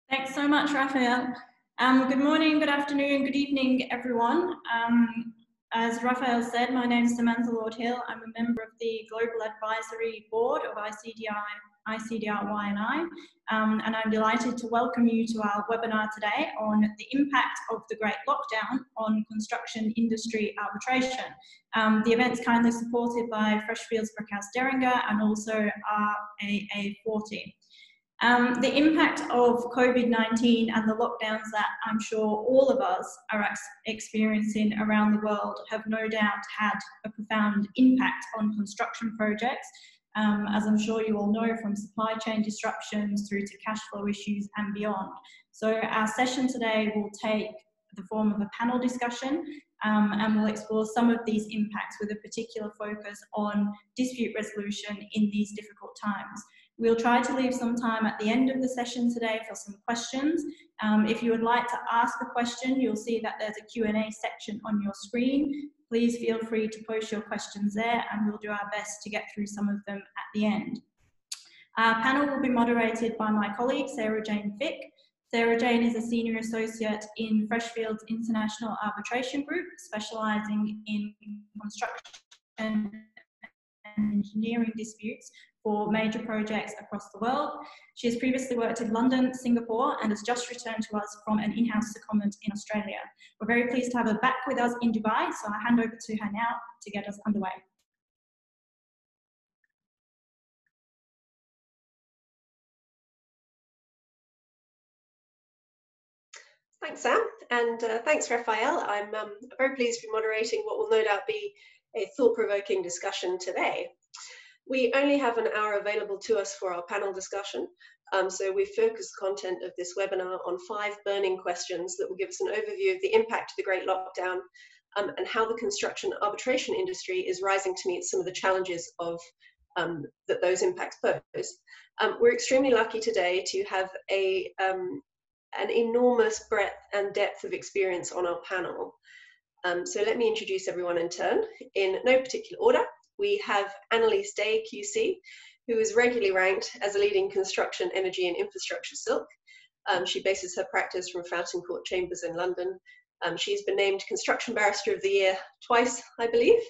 Thanks so much, Raphael. Good morning, good afternoon, good evening, everyone. As Raphael said, my name is Samantha Lord-Hill. I'm a member of the Global Advisory Board of ICDR-Y&I, and I'm delighted to welcome you to our webinar today on the impact of the Great Lockdown on construction industry arbitration. The event's kindly supported by Freshfields Brookhouse Derringer and also RAA40. The impact of COVID-19 and the lockdowns that I'm sure all of us are experiencing around the world have no doubt had a profound impact on construction projects, as I'm sure you all know, from supply chain disruptions through to cash flow issues and beyond. So our session today will take the form of a panel discussion, and we'll explore some of these impacts with a particular focus on dispute resolution in these difficult times. We'll try to leave some time at the end of the session today for some questions. If you would like to ask a question, you'll see that there's a Q&A section on your screen. Please feel free to post your questions there and we'll do our best to get through some of them at the end. Our panel will be moderated by my colleague, Sarah Jane Fick. Sarah Jane is a Senior Associate in Freshfields International Arbitration Group, specialising in construction and engineering disputes for major projects across the world. She has previously worked in London, Singapore, and has just returned to us from an in-house secondment in Australia. We're very pleased to have her back with us in Dubai, so I'll hand over to her now to get us underway. Thanks, Sam, and thanks, Raphael. I'm very pleased to be moderating what will no doubt be a thought-provoking discussion today. We only have an hour available to us for our panel discussion, so we've focused the content of this webinar on 5 burning questions that will give us an overview of the impact of the Great Lockdown and how the construction arbitration industry is rising to meet some of the challenges of that those impacts pose. We're extremely lucky today to have an enormous breadth and depth of experience on our panel. So let me introduce everyone in turn, in no particular order. We have Anneliese QC, who is regularly ranked as a leading construction, energy and infrastructure silk. She bases her practice from Fountain Court Chambers in London. She's been named Construction Barrister of the Year twice, I believe,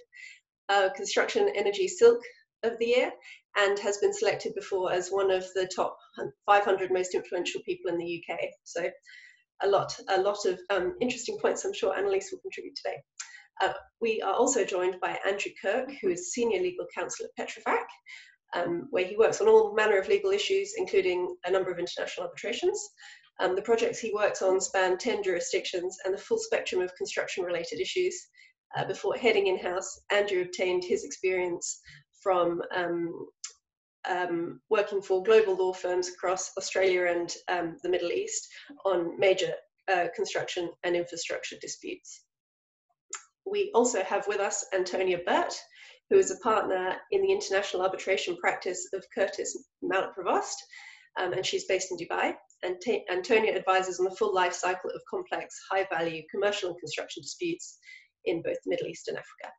Construction Energy Silk of the Year, and has been selected before as one of the top 500 most influential people in the UK. So a lot of interesting points I'm sure Anneliese will contribute today. We are also joined by Andrew Kirk, who is Senior Legal Counsel at Petrofac, where he works on all manner of legal issues, including a number of international arbitrations. The projects he works on span 10 jurisdictions and the full spectrum of construction-related issues. Before heading in-house, Andrew obtained his experience from working for global law firms across Australia and the Middle East on major construction and infrastructure disputes. We also have with us Antonia Birt, who is a partner in the international arbitration practice of Curtis Mallet-Provost, and she's based in Dubai. And Antonia advises on the full life cycle of complex, high-value commercial and construction disputes in both the Middle East and Africa.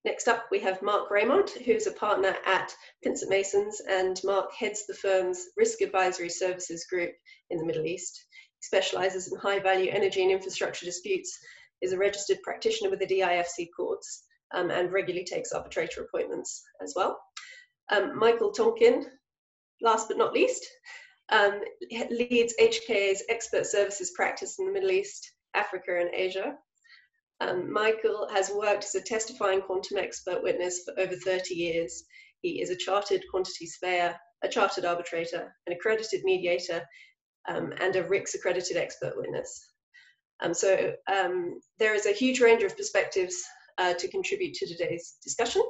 Next up, we have Mark Raymont, who's a partner at Pinsent Masons, and Mark heads the firm's Risk Advisory Services group in the Middle East. He specializes in high-value energy and infrastructure disputes, is a registered practitioner with the DIFC courts, and regularly takes arbitrator appointments as well. Michael Tonkin, last but not least, leads HKA's expert services practice in the Middle East, Africa and Asia. Michael has worked as a testifying quantum expert witness for over 30 years. He is a chartered quantity surveyor, a chartered arbitrator, an accredited mediator, and a RICS accredited expert witness. So there is a huge range of perspectives to contribute to today's discussion,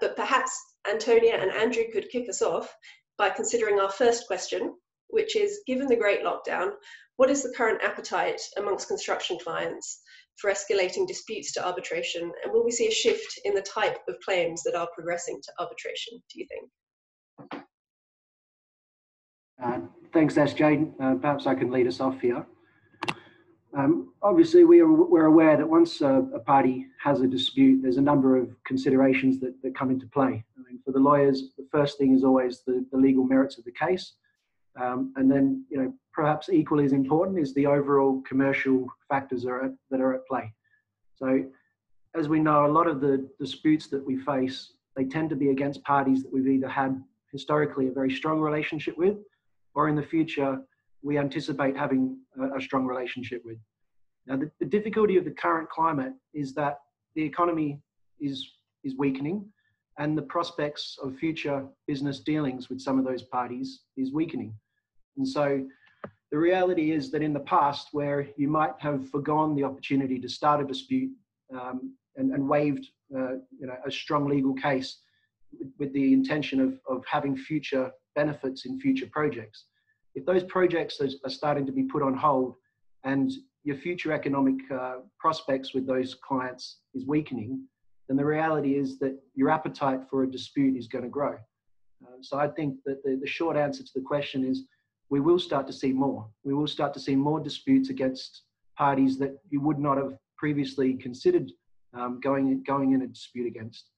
but perhaps Antonia and Andrew could kick us off by considering our first question, which is, given the Great Lockdown, what is the current appetite amongst construction clients for escalating disputes to arbitration, and will we see a shift in the type of claims that are progressing to arbitration, do you think? Thanks, SJ. Perhaps I can lead us off here. Obviously, we're aware that once a party has a dispute, there's a number of considerations that come into play. I mean, for the lawyers, the first thing is always the legal merits of the case. And then, perhaps equally as important is the overall commercial factors that are at play. So as we know, a lot of the disputes that we face, they tend to be against parties that we've either had historically a very strong relationship with, or in the future, we anticipate having a strong relationship with. Now, the difficulty of the current climate is that the economy is weakening, and the prospects of future business dealings with some of those parties is weakening. And so the reality is that in the past, where you might have forgone the opportunity to start a dispute and waived a strong legal case with the intention of having future benefits in future projects, if those projects are starting to be put on hold and your future economic prospects with those clients is weakening, then the reality is that your appetite for a dispute is going to grow. So I think that the short answer to the question is we will start to see more. We will start to see more disputes against parties that you would not have previously considered going in a dispute against.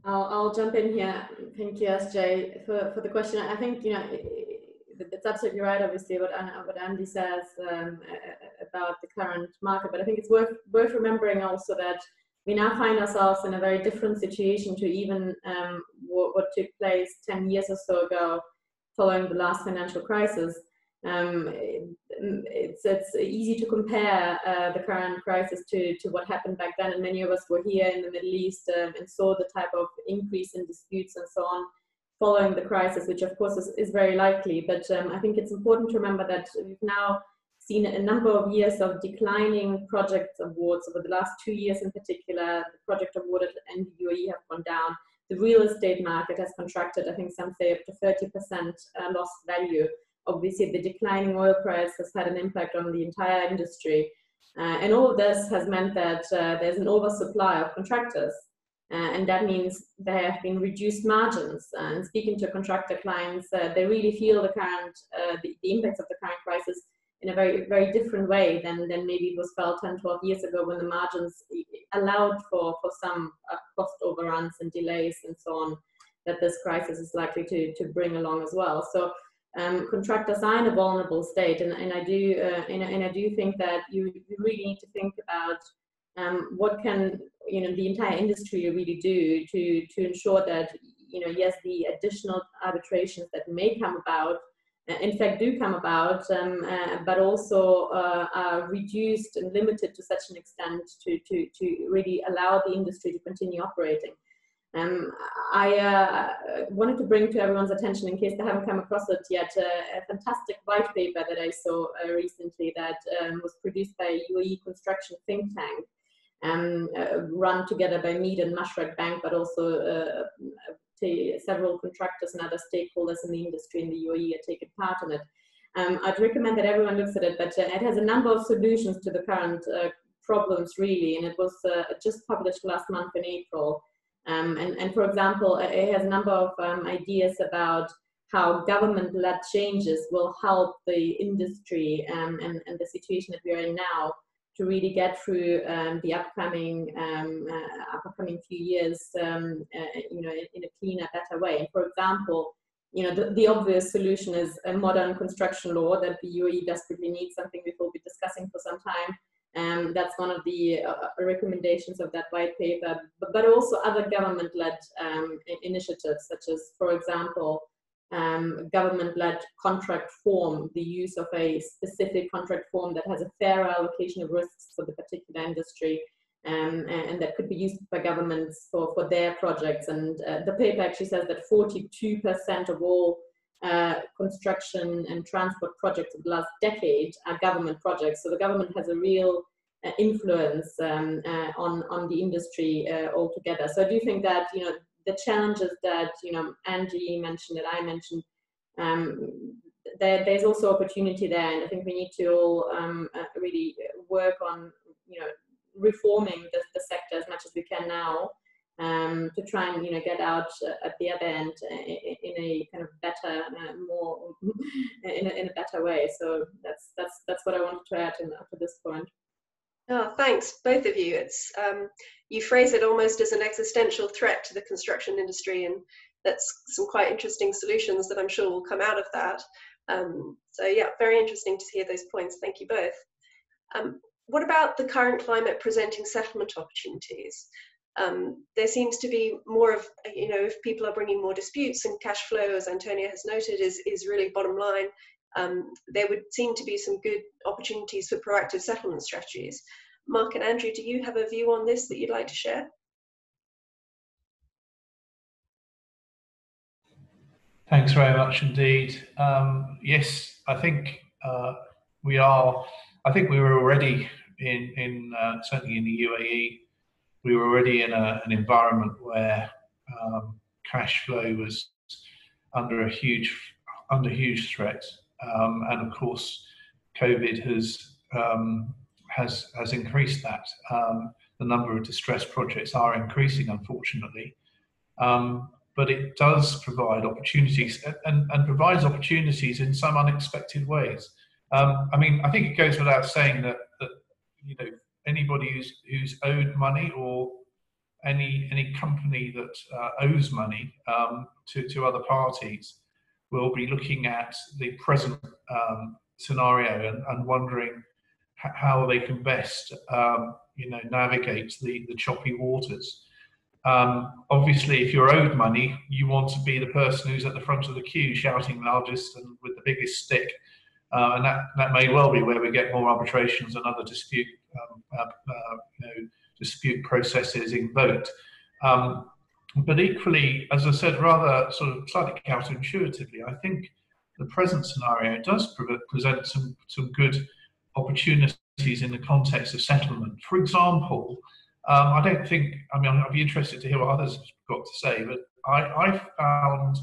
I'll jump in here. Thank you, SJ, for the question. I think it's absolutely right, obviously, what Andy says about the current market, but I think it's worth remembering also that we now find ourselves in a very different situation to even what took place 10 years or so ago following the last financial crisis. It's easy to compare the current crisis to what happened back then, and many of us were here in the Middle East and saw the type of increase in disputes and so on following the crisis, which of course is very likely. But I think it's important to remember that we've now seen a number of years of declining project awards. Over the last 2 years in particular, the project awarded in the UAE have gone down. The real estate market has contracted, I think some say up to 30% lost value. Obviously, the declining oil price has had an impact on the entire industry. And all of this has meant that there's an oversupply of contractors. And that means there have been reduced margins. And speaking to contractor clients, they really feel the current, the impacts of the current crisis in a very, very different way than maybe it was felt 10, 12 years ago, when the margins allowed for some cost overruns and delays and so on, that this crisis is likely to bring along as well. So contractors are in a vulnerable state, and I do think that you really need to think about what can the entire industry really do to ensure that yes, the additional arbitrations that may come about in fact do come about, but also are reduced and limited to such an extent to really allow the industry to continue operating. I wanted to bring to everyone's attention, in case they haven't come across it yet, a fantastic white paper that I saw recently that was produced by a UAE construction think tank, run together by Mead and Mashreq Bank, but also several contractors and other stakeholders in the industry in the UAE are taking part in it. I'd recommend that everyone looks at it, but it has a number of solutions to the current problems, really, and it was just published last month in April. And for example, it has a number of ideas about how government-led changes will help the industry and the situation that we are in now to really get through the upcoming few years, in a cleaner, better way. And for example, the obvious solution is a modern construction law that the UAE desperately needs, something we will be discussing for some time. That's one of the recommendations of that white paper, but also other government-led initiatives, such as, for example, government-led contract form, the use of a specific contract form that has a fair allocation of risks for the particular industry, and that could be used by governments for their projects. And the paper actually says that 42% of all construction and transport projects of the last decade are government projects. So the government has a real influence on the industry altogether. So I do think that the challenges that Angie mentioned, that I mentioned, there's also opportunity there, and I think we need to all really work on reforming the sector as much as we can now, to try and get out at the other end in a kind of better, more in a better way. So that's what I wanted to add to this point. Oh, thanks, both of you. It's you phrase it almost as an existential threat to the construction industry, and that's some quite interesting solutions that I'm sure will come out of that. So yeah, very interesting to hear those points. Thank you both. What about the current climate presenting settlement opportunities? There seems to be more of, if people are bringing more disputes, and cash flow, as Antonia has noted, is really bottom line. There would seem to be some good opportunities for proactive settlement strategies. Mark and Andrew, do you have a view on this that you'd like to share? Thanks very much indeed. Yes, I think we are. I think we were already certainly in the UAE. We were already in an environment where cash flow was under huge threat, and of course, COVID has increased that. The number of distressed projects are increasing, unfortunately. But it does provide opportunities, and provides opportunities in some unexpected ways. I mean, I think it goes without saying that anybody who's owed money, or any company that owes money to other parties, will be looking at the present scenario and wondering how they can best navigate the choppy waters. Obviously, if you're owed money, you want to be the person who's at the front of the queue, shouting loudest and with the biggest stick, and that may well be where we get more arbitrations and other dispute processes invoked. But equally, as I said, rather sort of slightly counterintuitively, I think the present scenario does present some good opportunities in the context of settlement. For example, I'd be interested to hear what others have got to say, but I found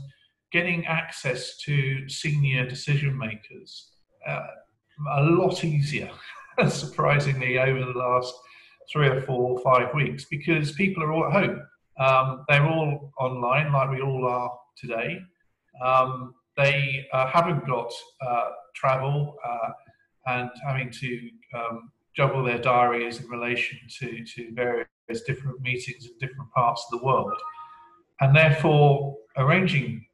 getting access to senior decision makers a lot easier, surprisingly, over the last 3 or 4 or 5 weeks, because people are all at home. They're all online, like we all are today. They haven't got travel and having to juggle their diaries in relation to various different meetings in different parts of the world. And therefore, arranging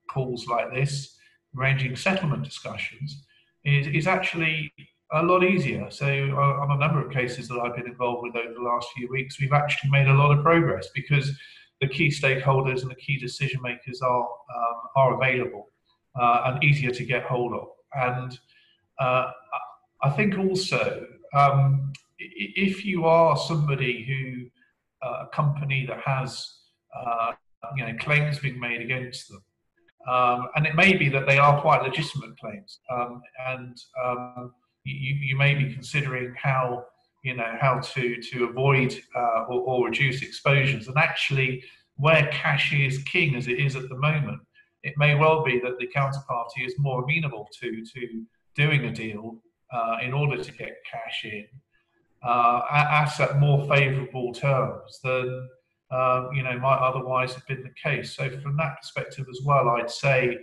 calls like this, arranging settlement discussions, is actually a lot easier. So on a number of cases that I've been involved with over the last few weeks, we've actually made a lot of progress because the key stakeholders and the key decision makers are available and easier to get hold of. And I think also, if you are somebody who, a company that has claims being made against them, and it may be that they are quite legitimate claims, and you may be considering how to avoid or reduce exposures. And actually, where cash is king, as it is at the moment, it may well be that the counterparty is more amenable to doing a deal in order to get cash in at more favourable terms than might otherwise have been the case. So from that perspective as well, I'd say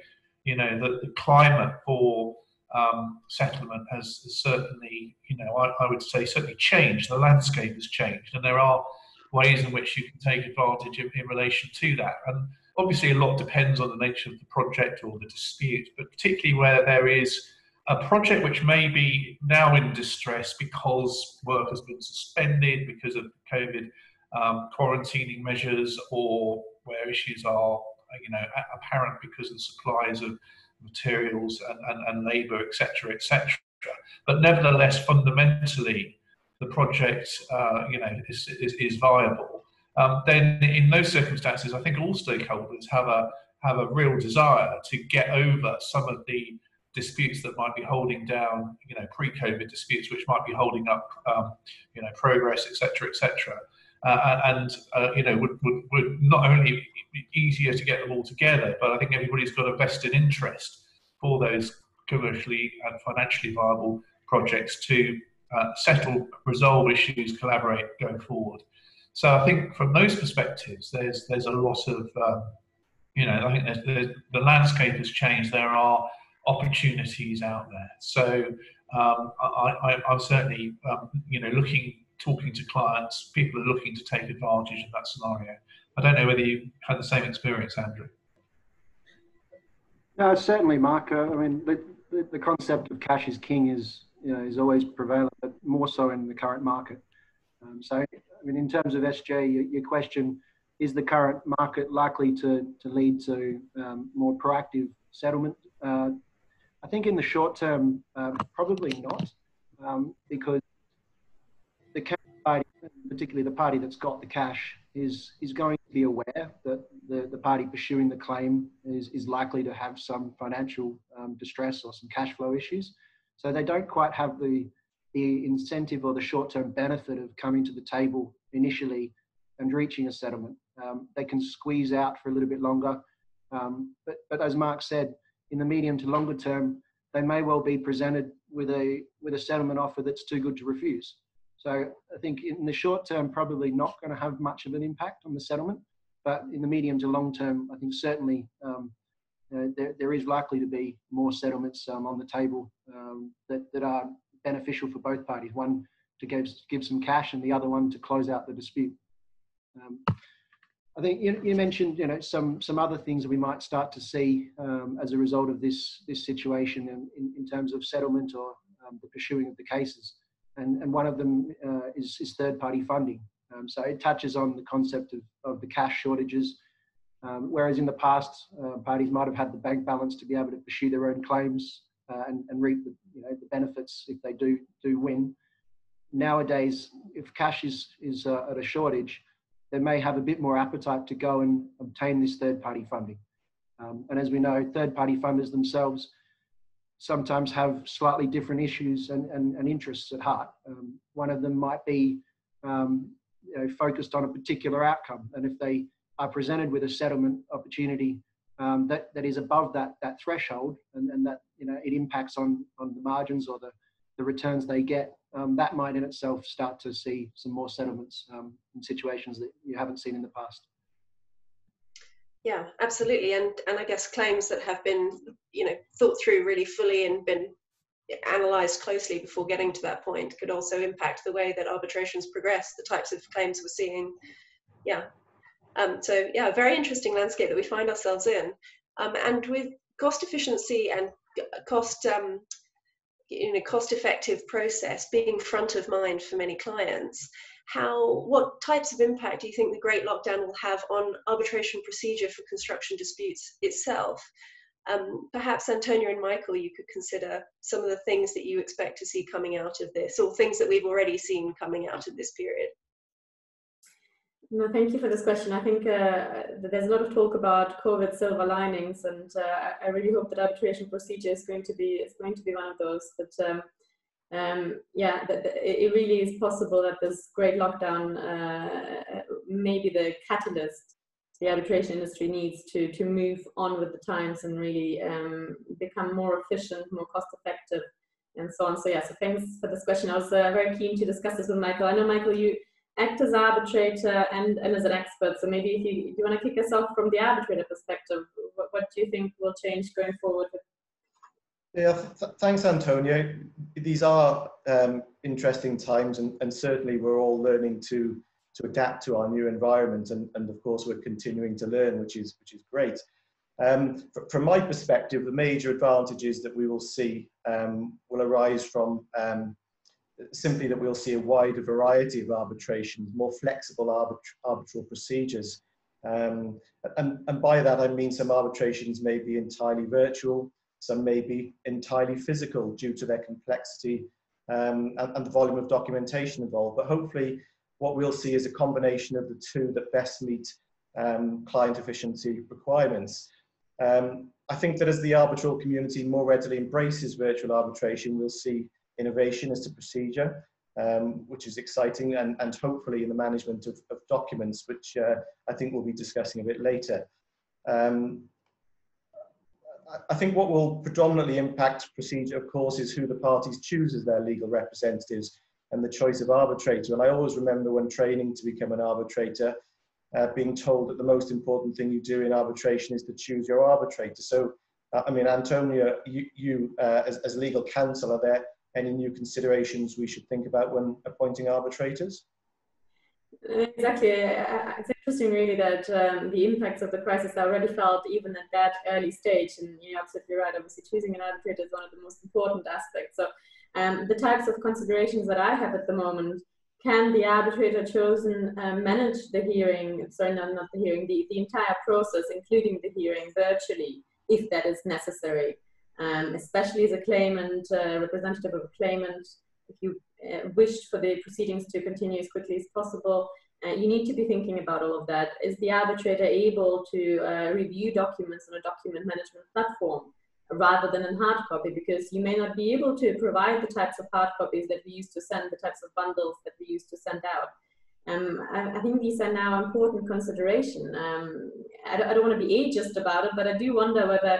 that the climate for settlement has certainly, I would say, certainly changed. The landscape has changed, and there are ways in which you can take advantage in relation to that. And obviously, a lot depends on the nature of the project or the dispute, but particularly where there is a project which may be now in distress because work has been suspended because of COVID quarantining measures, or where issues are apparent because of the supplies of materials and labour, etc., etc. But nevertheless, fundamentally, the project is viable. Then in those circumstances, I think all stakeholders have a real desire to get over some of the disputes that might be holding down, pre-COVID disputes, which might be holding up, progress, etc., etc. And would not only be easier to get them all together, but I think everybody's got a vested interest for those commercially and financially viable projects to settle, resolve issues, collaborate going forward. So I think from those perspectives, there's a lot of, I think the landscape has changed. There are opportunities out there. So I'm certainly, talking to clients, people are looking to take advantage of that scenario. I don't know whether you had the same experience, Andrew. No, certainly, Mark. I mean, the concept of cash is king is always prevalent, but more so in the current market. So, I mean, in terms of SJ, your question, is the current market likely to lead to more proactive settlement? I think in the short term, probably not, because the cash party, particularly the party that's got the cash, is going to be aware that the party pursuing the claim is likely to have some financial distress or some cash flow issues. So they don't quite have the incentive or the short-term benefit of coming to the table initially and reaching a settlement. They can squeeze out for a little bit longer. But as Mark said, in the medium to longer term, they may well be presented with a settlement offer that's too good to refuse. So I think in the short term, probably not going to have much of an impact on the settlement, but in the medium to long term, I think certainly there is likely to be more settlements on the table that are beneficial for both parties. One to give some cash, and the other one to close out the dispute. I think you mentioned some other things that we might start to see as a result of this situation in terms of settlement or the pursuing of the cases. And one of them is third-party funding. So it touches on the concept of the cash shortages, whereas in the past, parties might have had the bank balance to be able to pursue their own claims and reap the benefits if they do win. Nowadays, if cash is at a shortage, they may have a bit more appetite to go and obtain this third-party funding. And as we know, third-party funders themselves sometimes have slightly different issues and interests at heart. One of them might be focused on a particular outcome, and if they are presented with a settlement opportunity that is above that threshold, and that it impacts on the margins or the returns they get, that might in itself start to see some more settlements in situations that you haven't seen in the past. Yeah, absolutely. And I guess claims that have been, thought through really fully and been analysed closely before getting to that point could also impact the way that arbitrations progress, the types of claims we're seeing. Yeah. So yeah, a very interesting landscape that we find ourselves in. And with cost efficiency and cost-effective process being front of mind for many clients, what types of impact do you think the Great Lockdown will have on arbitration procedure for construction disputes itself? Perhaps Antonia and Michael, you could consider some of the things that you expect to see coming out of this, or things that we've already seen coming out of this period. No, thank you for this question. I think there's a lot of talk about COVID silver linings, and I really hope that arbitration procedure is going to be one of those. But yeah, it really is possible that this Great Lockdown may be the catalyst the arbitration industry needs to move on with the times and really become more efficient, more cost effective, and so on. So yeah, so thanks for this question. I was very keen to discuss this with Michael. I know, Michael, you act as arbitrator and as an expert, so maybe if you want to kick us off from the arbitrator perspective, what do you think will change going forward? Yeah, thanks, Antonia. These are interesting times, and certainly we're all learning to adapt to our new environment, and of course we're continuing to learn, which is great. From my perspective, the major advantages that we will see will arise from simply that we'll see a wider variety of arbitrations, more flexible arbitral procedures. And by that I mean some arbitrations may be entirely virtual, some may be entirely physical due to their complexity and the volume of documentation involved. But hopefully what we'll see is a combination of the two that best meet client efficiency requirements. I think that as the arbitral community more readily embraces virtual arbitration, we'll see innovation as to procedure, which is exciting, and hopefully in the management of documents, which I think we'll be discussing a bit later. I think what will predominantly impact procedure, of course, is who the parties choose as their legal representatives and the choice of arbitrator. And I always remember when training to become an arbitrator, being told that the most important thing you do in arbitration is to choose your arbitrator. So, I mean, Antonia, you as legal counsel, are there any new considerations we should think about when appointing arbitrators? Exactly. It's interesting really that the impacts of the crisis are already felt even at that early stage, and you're absolutely right. Obviously choosing an arbitrator is one of the most important aspects. So the types of considerations that I have at the moment: can the arbitrator chosen manage the hearing, sorry, not the hearing, the entire process, including the hearing, virtually, if that is necessary? Especially as a claimant, representative of a claimant, if you wished for the proceedings to continue as quickly as possible, you need to be thinking about all of that. Is the arbitrator able to review documents on a document management platform rather than in hard copy? Because you may not be able to provide the types of hard copies that we used to send, the types of bundles that we used to send out. I think these are now important considerations. I don't want to be ageist about it, but I do wonder whether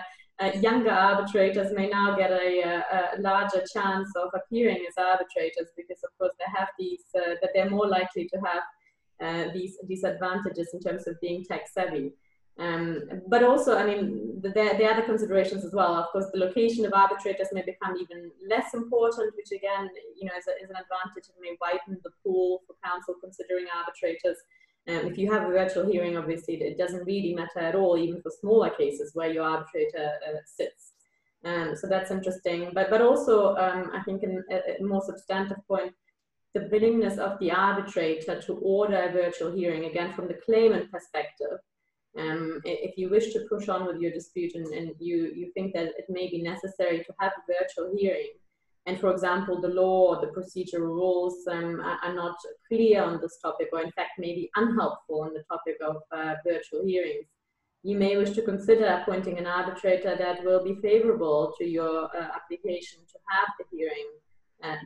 younger arbitrators may now get a larger chance of appearing as arbitrators, because of course they have these, that they're more likely to have these advantages in terms of being tech savvy. But also, I mean, there are other considerations as well. Of course, the location of arbitrators may become even less important, which again, you know, is an advantage. It may widen the pool for counsel considering arbitrators. If you have a virtual hearing, obviously, it doesn't really matter at all, even for smaller cases where your arbitrator sits. So that's interesting. But also, I think a more substantive point, the willingness of the arbitrator to order a virtual hearing, again, from the claimant perspective. If you wish to push on with your dispute and you think that it may be necessary to have a virtual hearing, and for example, the law or the procedural rules are not clear on this topic, or in fact may be unhelpful on the topic of virtual hearings, you may wish to consider appointing an arbitrator that will be favorable to your application to have the hearing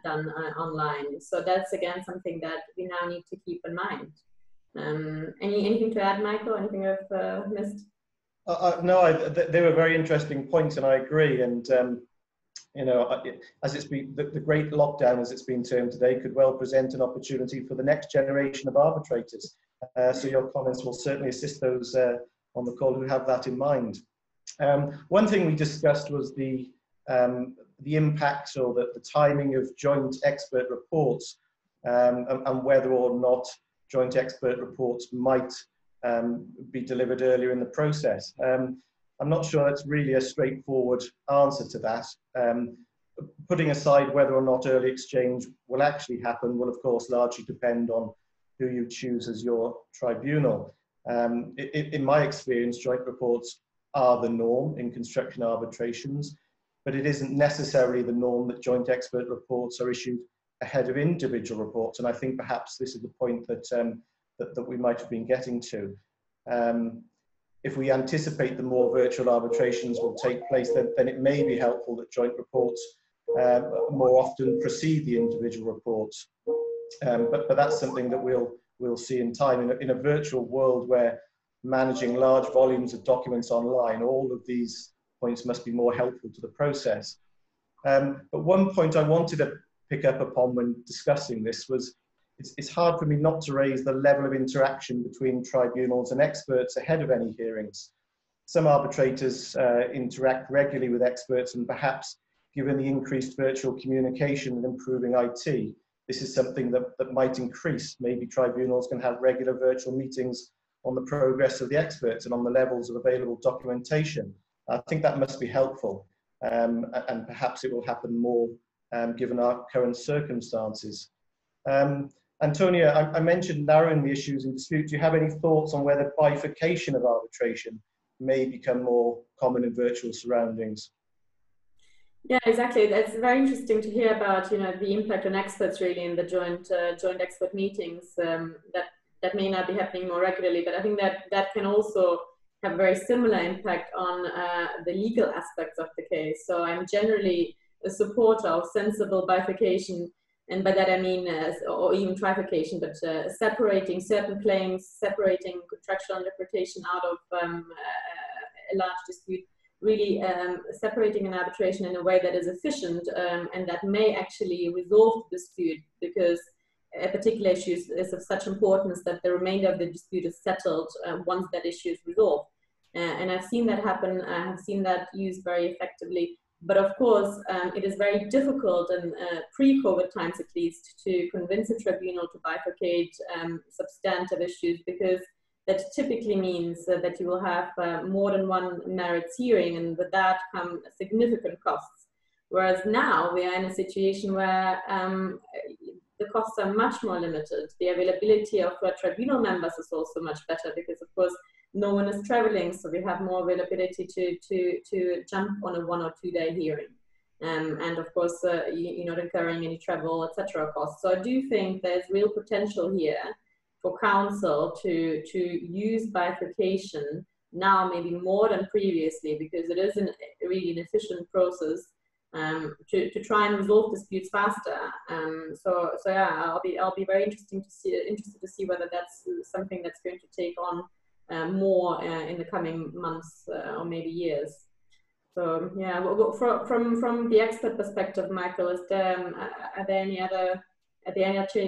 done online. So that's again something that we now need to keep in mind. Anything to add, Michael? Anything I've missed? No, they were very interesting points, and I agree. And you know, as it's been the great lockdown, as it's been termed today, could well present an opportunity for the next generation of arbitrators. So your comments will certainly assist those on the call who have that in mind. One thing we discussed was the impact or the timing of joint expert reports, and whether or not joint expert reports might be delivered earlier in the process. I'm not sure that's really a straightforward answer to that. Putting aside whether or not early exchange will actually happen will of course largely depend on who you choose as your tribunal. In my experience, joint reports are the norm in construction arbitrations, but it isn't necessarily the norm that joint expert reports are issued ahead of individual reports. And I think perhaps this is the point that, that we might have been getting to. If we anticipate the more virtual arbitrations will take place, then it may be helpful that joint reports more often precede the individual reports. But that's something that we'll see in time. In a virtual world where managing large volumes of documents online, all of these points must be more helpful to the process. But one point I wanted to pick up upon when discussing this was it's hard for me not to raise the level of interaction between tribunals and experts ahead of any hearings. Some arbitrators interact regularly with experts, and perhaps given the increased virtual communication and improving IT, this is something that might increase. Maybe tribunals can have regular virtual meetings on the progress of the experts and on the levels of available documentation. I think that must be helpful, and perhaps it will happen more given our current circumstances. Antonia, I mentioned narrowing the issues in dispute. Do you have any thoughts on whether bifurcation of arbitration may become more common in virtual surroundings? Yeah, exactly. That's very interesting to hear about, you know, the impact on experts really in the joint expert meetings. That may not be happening more regularly, but I think that can also have a very similar impact on the legal aspects of the case. So I'm generally a supporter of sensible bifurcation. And by that I mean, or even trifurcation, but separating certain claims, separating contractual interpretation out of a large dispute, really separating an arbitration in a way that is efficient and that may actually resolve the dispute, because a particular issue is of such importance that the remainder of the dispute is settled once that issue is resolved. And I've seen that happen. I have seen that used very effectively But of course, it is very difficult, in pre-COVID times at least, to convince a tribunal to bifurcate substantive issues, because that typically means that you will have more than one merits hearing, and with that come significant costs. Whereas now we are in a situation where the costs are much more limited. The availability of tribunal members is also much better, because of course no one is traveling, so we have more availability to jump on a 1 or 2 day hearing. And of course, you're not incurring any travel, etc. costs. So I do think there's real potential here for counsel to use bifurcation now, maybe more than previously, because it is really an efficient process to try and resolve disputes faster. So yeah, I'll be very interested to see whether that's something that's going to take on more in the coming months or maybe years. So yeah, from the expert perspective, Michael, are there any other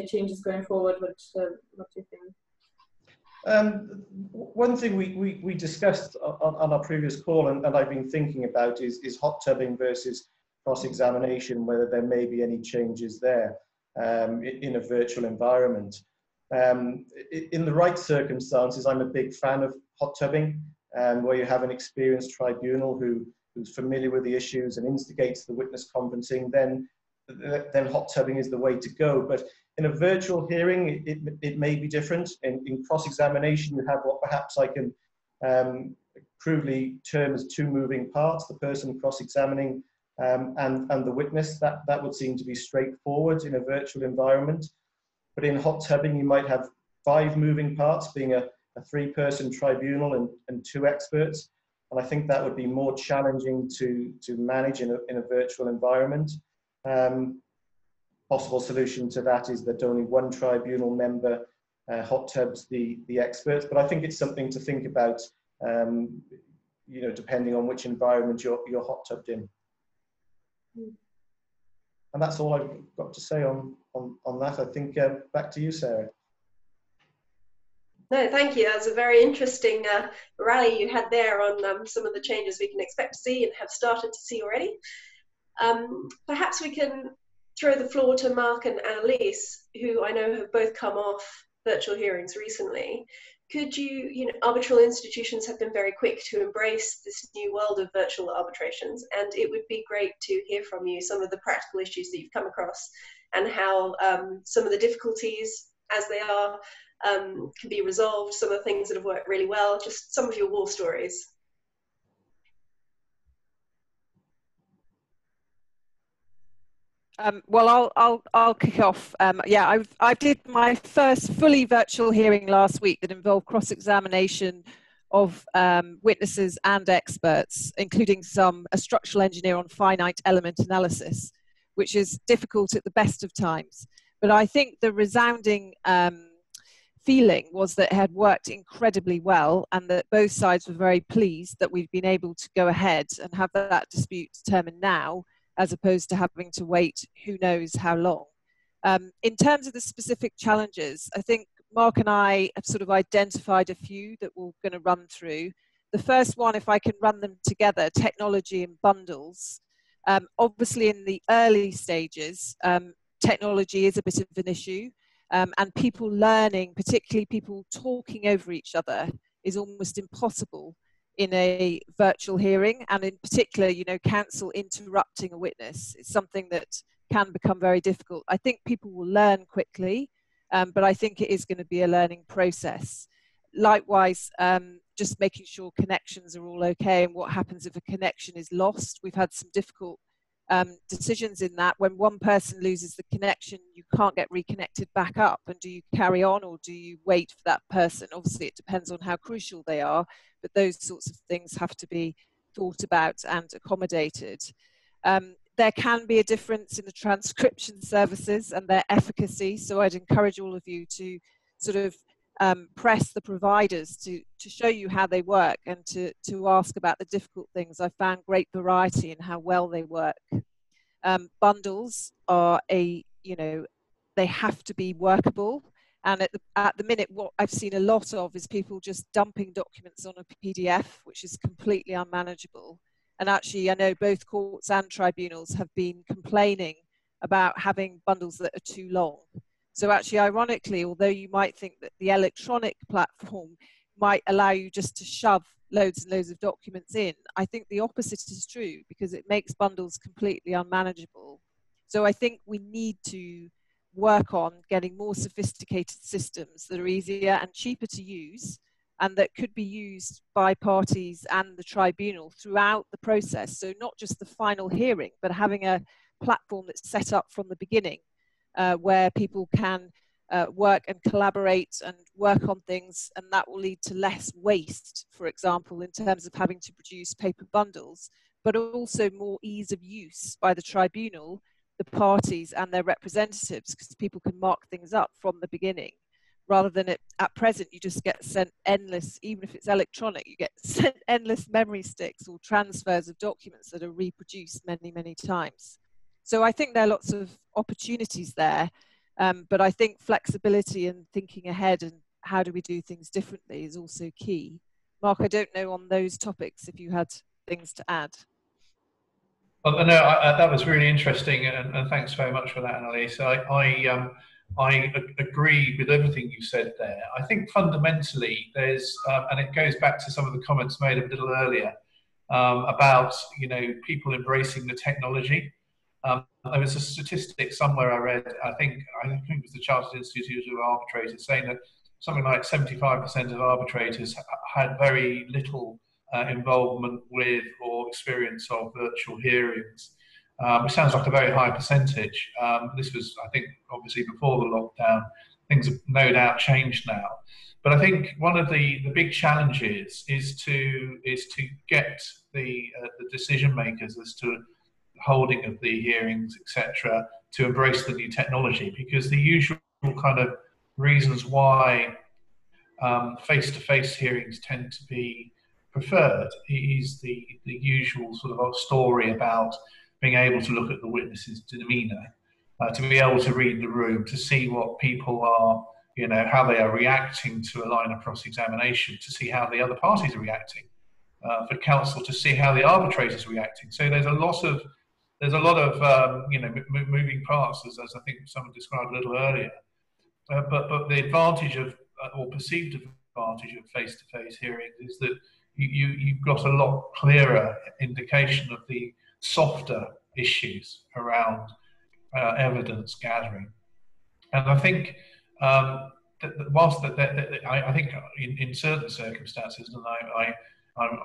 changes going forward? What do you think? One thing we discussed on our previous call, and I've been thinking about, is hot tubbing versus cross-examination, whether there may be any changes there in a virtual environment. In the right circumstances, I'm a big fan of hot tubbing, where you have an experienced tribunal who's familiar with the issues and instigates the witness conferencing. Then hot tubbing is the way to go. But in a virtual hearing, it may be different. In cross-examination, you have what perhaps I can crudely term as two moving parts: the person cross-examining and the witness. That would seem to be straightforward in a virtual environment. But in hot tubbing, you might have 5 moving parts, being a 3-person tribunal and 2 experts. And I think that would be more challenging to manage in a virtual environment. Possible solution to that is that only 1 tribunal member hot tubs the experts. But I think it's something to think about, depending on which environment you're hot tubbed in. And that's all I've got to say on that. I think back to you, Sarah. No, thank you. That was a very interesting rally you had there on some of the changes we can expect to see and have started to see already. Perhaps we can throw the floor to Mark and Anneliese, who I know have both come off virtual hearings recently. Could you, arbitral institutions have been very quick to embrace this new world of virtual arbitrations, and it would be great to hear from you some of the practical issues that you've come across and how some of the difficulties as they are can be resolved, some of the things that have worked really well, just some of your war stories. Well, I'll kick off. Yeah, I did my first fully virtual hearing last week that involved cross-examination of witnesses and experts, including a structural engineer on finite element analysis, which is difficult at the best of times. But I think the resounding feeling was that it had worked incredibly well, and that both sides were very pleased that we've been able to go ahead and have that dispute determined now, as opposed to having to wait who knows how long. In terms of the specific challenges, I think Mark and I have sort of identified a few that we're going to run through. The first one, if I can run them together, technology and bundles. Obviously in the early stages, technology is a bit of an issue, and people learning, particularly people talking over each other, is almost impossible in a virtual hearing, and in particular, counsel interrupting a witness is something that can become very difficult. I think people will learn quickly, but I think it is going to be a learning process. Likewise, just making sure connections are all okay, and what happens if a connection is lost. We've had some difficult decisions in that. When one person loses the connection, you can't get reconnected back up, and do you carry on or do you wait for that person? Obviously it depends on how crucial they are, but those sorts of things have to be thought about and accommodated. There can be a difference in the transcription services and their efficacy, so I'd encourage all of you to sort of press the providers to show you how they work and to ask about the difficult things. I found great variety in how well they work. Bundles are they have to be workable, and at the minute what I've seen a lot of is people just dumping documents on a PDF, which is completely unmanageable. And actually, I know both courts and tribunals have been complaining about having bundles that are too long. So actually, ironically, although you might think that the electronic platform might allow you just to shove loads and loads of documents in, I think the opposite is true, because it makes bundles completely unmanageable. So I think we need to work on getting more sophisticated systems that are easier and cheaper to use, and that could be used by parties and the tribunal throughout the process. So not just the final hearing, but having a platform that's set up from the beginning, where people can work and collaborate and work on things, and that will lead to less waste, for example, in terms of having to produce paper bundles, but also more ease of use by the tribunal, the parties and their representatives, because people can mark things up from the beginning, rather than at present you just get sent endless, even if it's electronic, you get sent endless memory sticks or transfers of documents that are reproduced many, many times. So I think there are lots of opportunities there, but I think flexibility and thinking ahead and how do we do things differently is also key. Mark, I don't know on those topics if you had things to add. Well, no, that was really interesting, and thanks very much for that, Anneliese. I agree with everything you said there. I think fundamentally there's, and it goes back to some of the comments made a little earlier about, you know, people embracing the technology. There was a statistic somewhere I read, I think it was the Chartered Institute of Arbitrators, saying that something like 75% of arbitrators had very little involvement with or experience of virtual hearings, which sounds like a very high percentage. This was, I think, obviously before the lockdown. Things have no doubt changed now. But I think one of the big challenges is to get the decision makers as to holding of the hearings, etc., to embrace the new technology, because the usual kind of reasons why face-to-face hearings tend to be preferred is the usual sort of story about being able to look at the witness's demeanour, to be able to read the room, to see what people are, you know, how they are reacting to a line of cross-examination, to see how the other parties are reacting, for counsel to see how the arbitrator is reacting. So there's a lot of you know, moving parts, as I think someone described a little earlier. But the advantage of, or perceived advantage of face-to-face hearings is that you've got a lot clearer indication of the softer issues around evidence gathering. And I think whilst I think in certain circumstances, and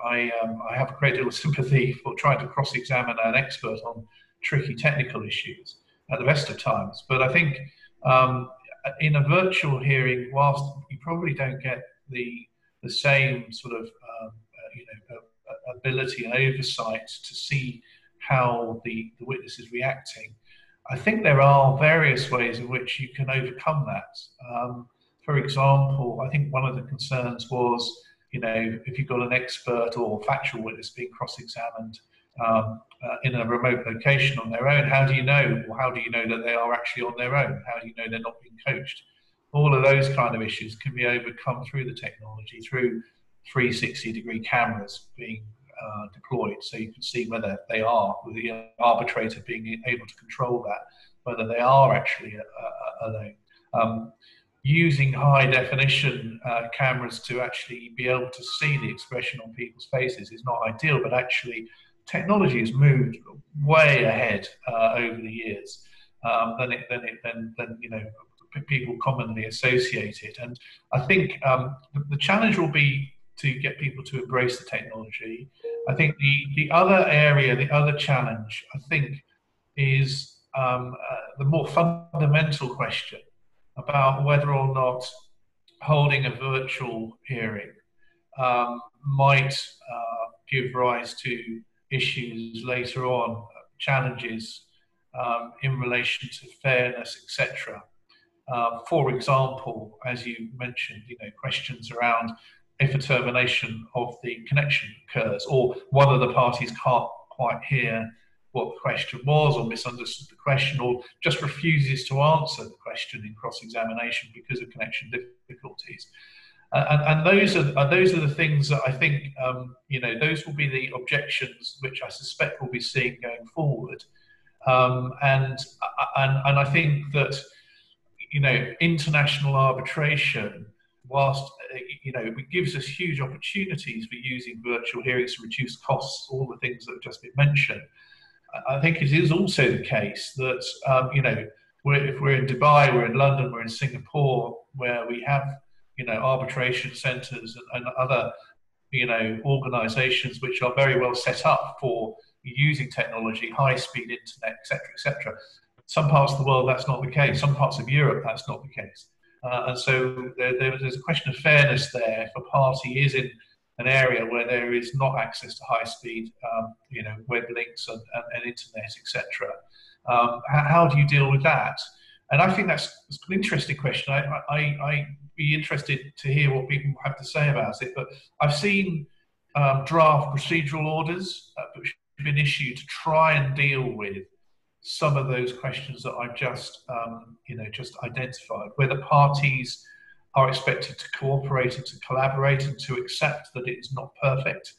I have a great deal of sympathy for trying to cross-examine an expert on tricky technical issues at the best of times. But I think in a virtual hearing, whilst you probably don't get the same sort of you know, ability and oversight to see how the witness is reacting, I think there are various ways in which you can overcome that. For example, I think one of the concerns was, you know, if you've got an expert or factual witness being cross-examined in a remote location on their own, how do you know, or how do you know that they are actually on their own? How do you know they're not being coached? All of those kind of issues can be overcome through the technology, through 360-degree cameras being deployed, so you can see whether they are, with the arbitrator being able to control that, whether they are actually alone. Using high-definition cameras to actually be able to see the expression on people's faces is not ideal, but actually technology has moved way ahead over the years than you know, people commonly associate it. And I think the challenge will be to get people to embrace the technology. I think the other area, the other challenge, I think, is the more fundamental question about whether or not holding a virtual hearing might give rise to issues later on, challenges in relation to fairness, etc. For example, as you mentioned, you know, questions around if a termination of the connection occurs, or one of the parties can't quite hear what the question was, or misunderstood the question, or just refuses to answer the question in cross-examination because of connection difficulties. And those are the things that I think, you know, those will be the objections which I suspect we'll be seeing going forward. And I think that, you know, international arbitration, whilst, you know, it gives us huge opportunities for using virtual hearings to reduce costs, all the things that have just been mentioned, I think it is also the case that, you know, if we're in Dubai, we're in London, we're in Singapore, where we have, you know, arbitration centres and other, you know, organisations which are very well set up for using technology, high-speed internet, etc. Some parts of the world that's not the case. Some parts of Europe that's not the case. And so there's a question of fairness there. If a party is in an area where there is not access to high-speed, you know, web links and internet, etc., how do you deal with that? And I think that's an interesting question. I'd be interested to hear what people have to say about it. But I've seen draft procedural orders which have been issued to try and deal with some of those questions that I've just, you know, just identified, where the parties are expected to cooperate and to collaborate and to accept that it is not perfect,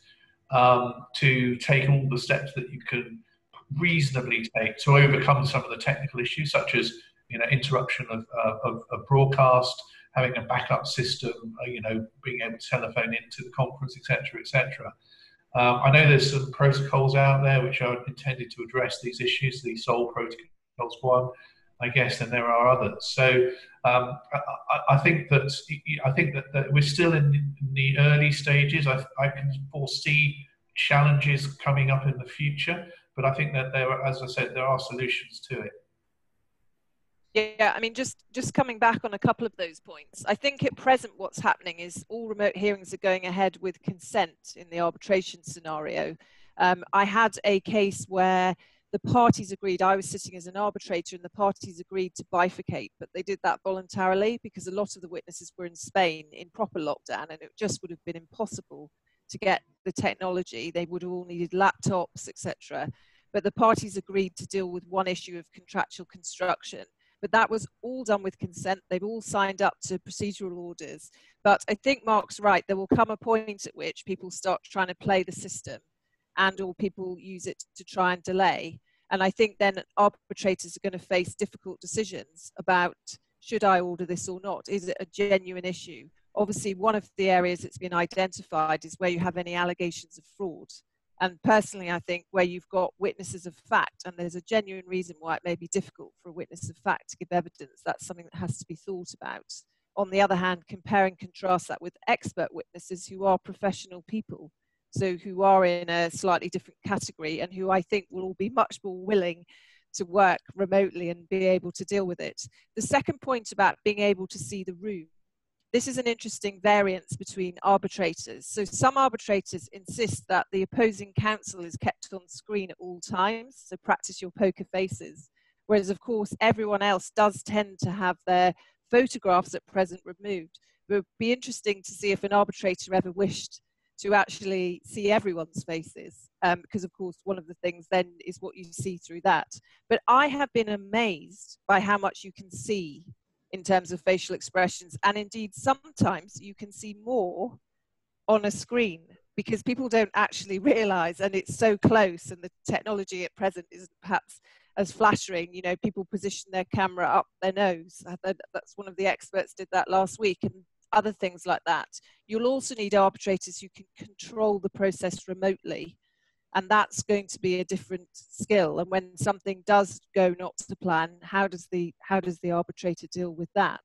to take all the steps that you can reasonably take to overcome some of the technical issues, such as, you know, interruption of broadcast, having a backup system, you know, being able to telephone into the conference, etc. I know there's some protocols out there which are intended to address these issues. The SOL protocol's one, I guess, and there are others. So I think that we're still in the early stages. I can foresee challenges coming up in the future, but I think that there are, as I said, there are solutions to it. Yeah, I mean, just coming back on a couple of those points, I think at present what's happening is all remote hearings are going ahead with consent in the arbitration scenario. I had a case where the parties agreed, I was sitting as an arbitrator, and the parties agreed to bifurcate, but they did that voluntarily because a lot of the witnesses were in Spain in proper lockdown, and it just would have been impossible to get the technology. They would have all needed laptops, etc. But the parties agreed to deal with one issue of contractual construction. But that was all done with consent. They've all signed up to procedural orders. But I think Mark's right. There will come a point at which people start trying to play the system, and or people use it to try and delay. And I think then arbitrators are going to face difficult decisions about, should I order this or not? Is it a genuine issue? Obviously, one of the areas that's been identified is where you have any allegations of fraud. And personally, I think where you've got witnesses of fact, and there's a genuine reason why it may be difficult for a witness of fact to give evidence, that's something that has to be thought about. On the other hand, compare and contrast that with expert witnesses who are professional people, so who are in a slightly different category, and who I think will all be much more willing to work remotely and be able to deal with it. The second point about being able to see the room, this is an interesting variance between arbitrators. So some arbitrators insist that the opposing counsel is kept on screen at all times, so practice your poker faces. Whereas, of course, everyone else does tend to have their photographs at present removed. It would be interesting to see if an arbitrator ever wished to actually see everyone's faces, because, of course, one of the things then is what you see through that. But I have been amazed by how much you can see in terms of facial expressions, and indeed sometimes you can see more on a screen because people don't actually realize, and it's so close, and the technology at present isn't perhaps as flattering. You know, people position their camera up their nose. That's one of the experts did that last week, and other things like that. You'll also need arbitrators who can control the process remotely, and that's going to be a different skill. And when something does go not to plan, how does the arbitrator deal with that?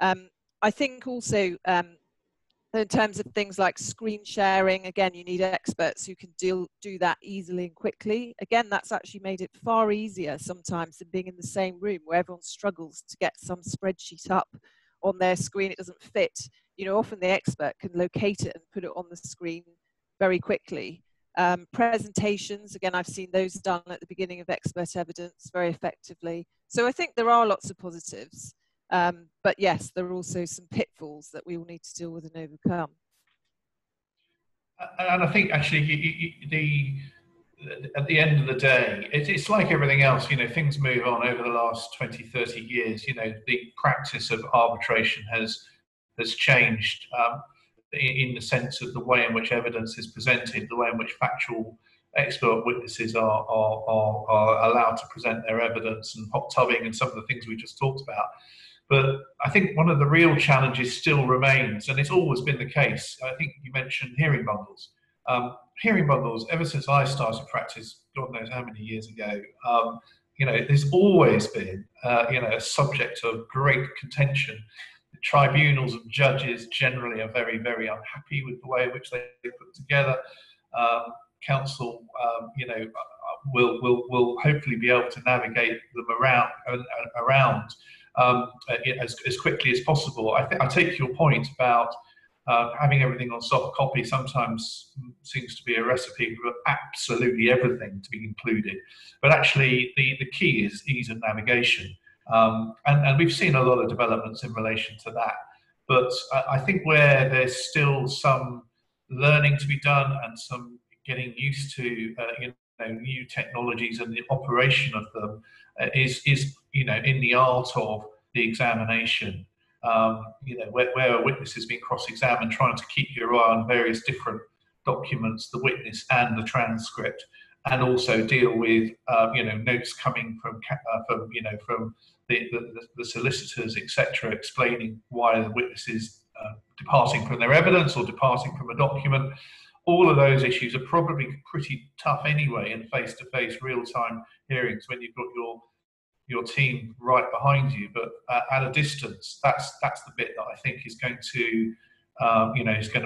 I think also in terms of things like screen sharing, again, you need experts who can do that easily and quickly. Again, that's actually made it far easier sometimes than being in the same room where everyone struggles to get some spreadsheet up on their screen. It doesn't fit. You know, often the expert can locate it and put it on the screen very quickly. Presentations, again, I've seen those done at the beginning of expert evidence very effectively. So I think there are lots of positives, but yes, there are also some pitfalls that we will need to deal with and overcome. And I think actually at the end of the day, it's like everything else, you know, things move on over the last 20, 30 years. You know, the practice of arbitration has has changed in the sense of the way in which evidence is presented, the way in which factual expert witnesses are allowed to present their evidence, and hot tubbing and some of the things we just talked about. But I think one of the real challenges still remains, and it's always been the case. I think you mentioned hearing bundles. Hearing bundles, ever since I started practice, God knows how many years ago, there's always been, a subject of great contention. The tribunals and judges generally are very, very unhappy with the way in which they put together. Counsel, will hopefully be able to navigate them around as quickly as possible. I take your point about having everything on soft copy sometimes seems to be a recipe for absolutely everything to be included. But actually, the key is ease of navigation. And we've seen a lot of developments in relation to that. But I think where there's still some learning to be done and some getting used to new technologies and the operation of them is in the art of the examination. Where a witness is being cross-examined, trying to keep your eye on various different documents, the witness and the transcript, and also deal with notes coming from the solicitors, etc., explaining why the witness is departing from their evidence or departing from a document. All of those issues are probably pretty tough anyway in face-to-face, real-time hearings when you've got your team right behind you. But at a distance, that's the bit that I think is going to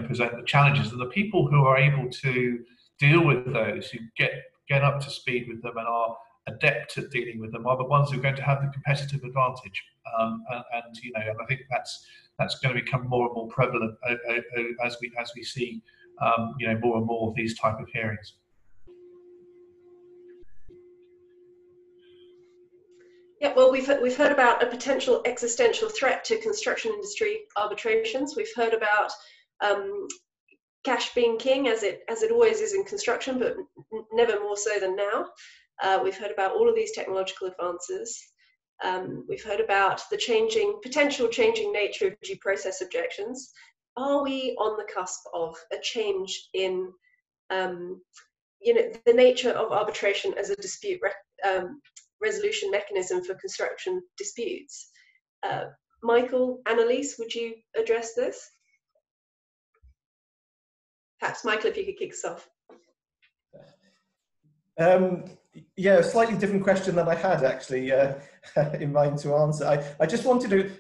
present the challenges. And the people who are able to deal with those, who get up to speed with them and are adept at dealing with them, are the ones who are going to have the competitive advantage. And I think that's going to become more and more prevalent as we see more and more of these type of hearings. Yeah, well, we've heard about a potential existential threat to construction industry arbitrations. We've heard about cash being king, as it always is in construction, but never more so than now. We've heard about all of these technological advances. We've heard about the potential changing nature of due process objections. Are we on the cusp of a change in the nature of arbitration as a dispute resolution mechanism for construction disputes? Michael, Anneliese, would you address this? Perhaps Michael, if you could kick us off. Yeah, a slightly different question than I had actually in mind to answer. I just wanted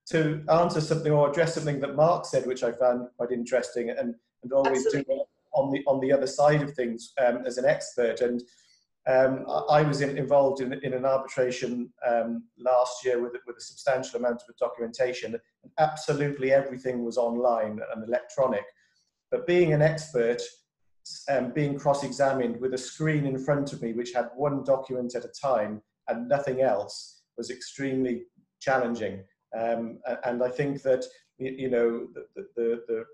to answer something or address something that Mark said, which I found quite interesting, and always do on the other side of things as an expert. And I was involved in an arbitration last year with a substantial amount of documentation. And absolutely everything was online and electronic. But being an expert, being cross-examined with a screen in front of me which had one document at a time and nothing else was extremely challenging. And I think that the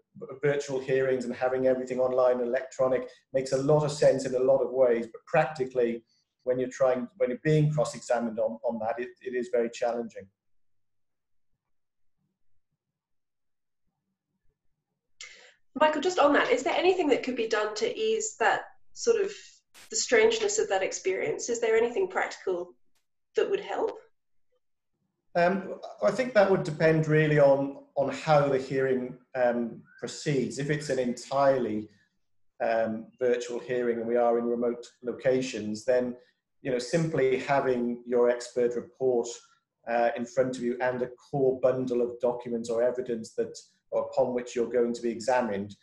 virtual hearings and having everything online and electronic makes a lot of sense in a lot of ways, but practically when you're being cross-examined on that, it is very challenging. Michael, just on that, is there anything that could be done to ease that sort of the strangeness of that experience? Is there anything practical that would help? I think that would depend really on how the hearing proceeds. If it's an entirely virtual hearing and we are in remote locations, then simply having your expert report in front of you and a core bundle of documents or evidence upon which you're going to be examined